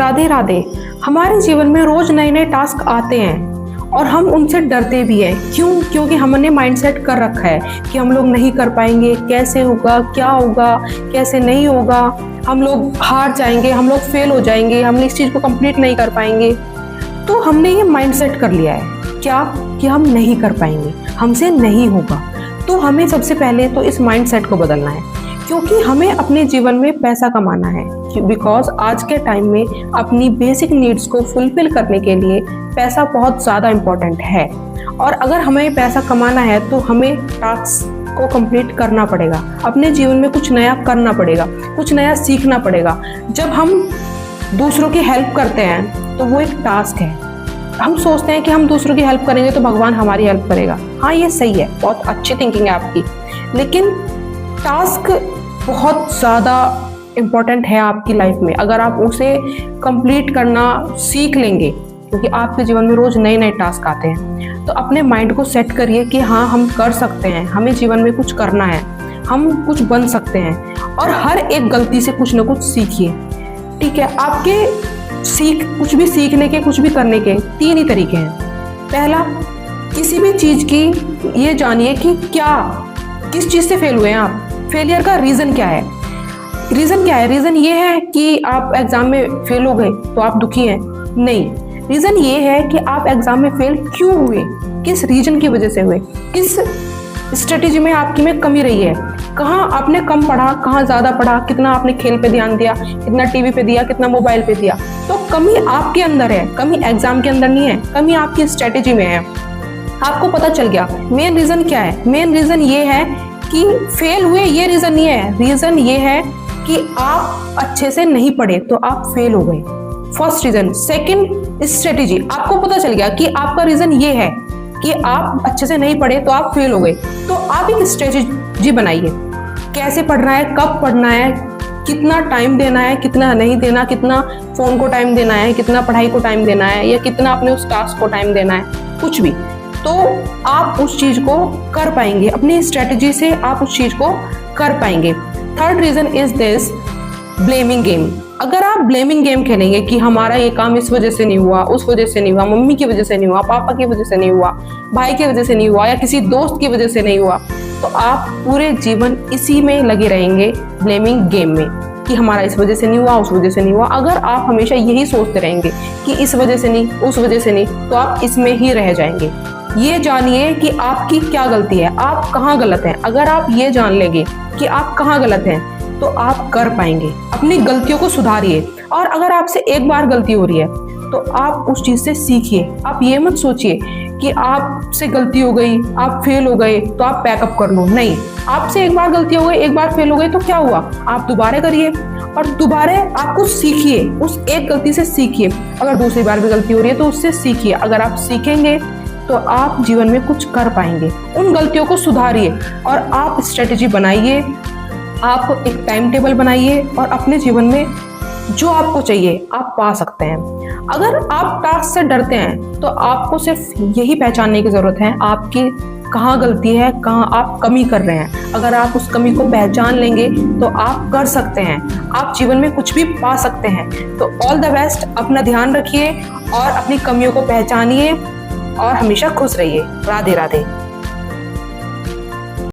राधे राधे। हमारे जीवन में रोज नए नए टास्क आते हैं और हम उनसे डरते भी हैं। क्यों? क्योंकि हमने माइंडसेट कर रखा है कि हम लोग नहीं कर पाएंगे, कैसे होगा, क्या होगा, कैसे नहीं होगा, हम लोग हार जाएंगे, हम लोग फेल हो जाएंगे, हम इस चीज़ को कंप्लीट नहीं कर पाएंगे। तो हमने ये माइंडसेट कर लिया है क्या कि हम नहीं कर पाएंगे, हमसे नहीं होगा। तो हमें सबसे पहले तो इस माइंडसेट को बदलना है, क्योंकि हमें अपने जीवन में पैसा कमाना है। बिकॉज आज के टाइम में अपनी बेसिक नीड्स को फुलफिल करने के लिए पैसा बहुत ज़्यादा इम्पोर्टेंट है। और अगर हमें पैसा कमाना है तो हमें टास्क को कंप्लीट करना पड़ेगा, अपने जीवन में कुछ नया करना पड़ेगा, कुछ नया सीखना पड़ेगा। जब हम दूसरों की हेल्प करते हैं तो वो एक टास्क है। हम सोचते हैं कि हम दूसरों की हेल्प करेंगे तो भगवान हमारी हेल्प करेगा। हाँ, ये सही है, बहुत अच्छी थिंकिंग है आपकी, लेकिन टास्क बहुत ज़्यादा इम्पोर्टेंट है आपकी लाइफ में। अगर आप उसे कंप्लीट करना सीख लेंगे, क्योंकि आपके जीवन में रोज नए नए टास्क आते हैं, तो अपने माइंड को सेट करिए कि हाँ, हम कर सकते हैं, हमें जीवन में कुछ करना है, हम कुछ बन सकते हैं। और हर एक गलती से कुछ ना कुछ सीखिए। ठीक है, आपके कुछ भी सीखने के, कुछ भी करने के 3 ही तरीके हैं। पहला, किसी भी चीज़ की ये जानिए कि किस चीज़ से फेल हुए हैं आप, फेलियर का रीज़न क्या है। रीज़न क्या है? रीज़न ये है कि आप एग्ज़ाम में फेल हो गए तो आप दुखी हैं? नहीं, रीज़न ये है कि आप एग्ज़ाम में फेल क्यों हुए, किस रीजन की वजह से हुए, किस स्ट्रेटेजी में आपकी में कमी रही है, कहाँ आपने कम पढ़ा, कहाँ ज़्यादा पढ़ा, कितना आपने खेल पे ध्यान दिया, कितना टीवी पे दिया, कितना मोबाइल पे दिया। तो कमी आपके अंदर है, कमी एग्ज़ाम के अंदर नहीं है, कमी आपकी स्ट्रेटेजी में है। आपको पता चल गया मेन रीज़न क्या है। मेन रीज़न ये है कि फेल हुए, ये रीज़न नहीं है। रीज़न ये है कि आप अच्छे से नहीं पढ़े तो आप फेल हो गए, फर्स्ट रीज़न। Second, strategy. आपको पता चल गया कि आपका रीज़न ये है कि आप अच्छे से नहीं पढ़े तो आप फेल हो गए, तो आप एक स्ट्रेटेजी बनाइए। कैसे पढ़ना है, कब पढ़ना है, कितना टाइम देना है, कितना नहीं देना, कितना फ़ोन को टाइम देना है, कितना पढ़ाई को टाइम देना है, या कितना अपने उस टास्क को टाइम देना है, कुछ भी। तो आप उस चीज़ को कर पाएंगे, अपनी स्ट्रेटेजी से आप उस चीज़ को कर पाएंगे। Third reason is this, blaming game. अगर आप ब्लेमिंग गेम खेलेंगे कि हमारा ये काम इस वजह से नहीं हुआ, उस वजह से नहीं हुआ, मम्मी की वजह से नहीं हुआ, पापा की वजह से नहीं हुआ, भाई की वजह से नहीं हुआ, या किसी दोस्त की वजह से नहीं हुआ, तो आप पूरे जीवन इसी में लगे रहेंगे, ब्लेमिंग गेम में, कि हमारा इस वजह से नहीं हुआ, उस वजह से नहीं हुआ। अगर आप हमेशा यही सोचते रहेंगे कि इस वजह से नहीं, उस वजह से नहीं, तो आप इसमें ही रह जाएंगे। ये जानिए कि आपकी क्या गलती है, आप कहाँ गलत हैं। अगर आप ये जान लेंगे कि आप कहाँ गलत हैं तो आप कर पाएंगे। अपनी गलतियों को सुधारिए। और अगर आपसे एक बार गलती हो रही है तो आप उस चीज़ से सीखिए। आप ये मत सोचिए कि आपसे गलती हो गई, आप फेल हो गए तो आप पैकअप कर लो। नहीं, आपसे एक बार गलती हो गई, एक बार फेल हो गई तो क्या हुआ, आप दोबारा करिए और दोबारा आप कुछ सीखिए, उस एक गलती से सीखिए। अगर दूसरी बार भी गलती हो रही है तो उससे सीखिए। अगर आप सीखेंगे तो आप जीवन में कुछ कर पाएंगे। उन गलतियों को सुधारिए और आप स्ट्रेटेजी बनाइए, आप एक टाइम टेबल बनाइए और अपने जीवन में जो आपको चाहिए आप पा सकते हैं। अगर आप टास्क से डरते हैं तो आपको सिर्फ यही पहचानने की ज़रूरत है आपकी कहाँ गलती है, कहाँ आप कमी कर रहे हैं। अगर आप उस कमी को पहचान लेंगे तो आप कर सकते हैं, आप जीवन में कुछ भी पा सकते हैं। तो ऑल द बेस्ट, अपना ध्यान रखिए और अपनी कमियों को पहचानिए और हमेशा खुश रहिए। राधे राधे।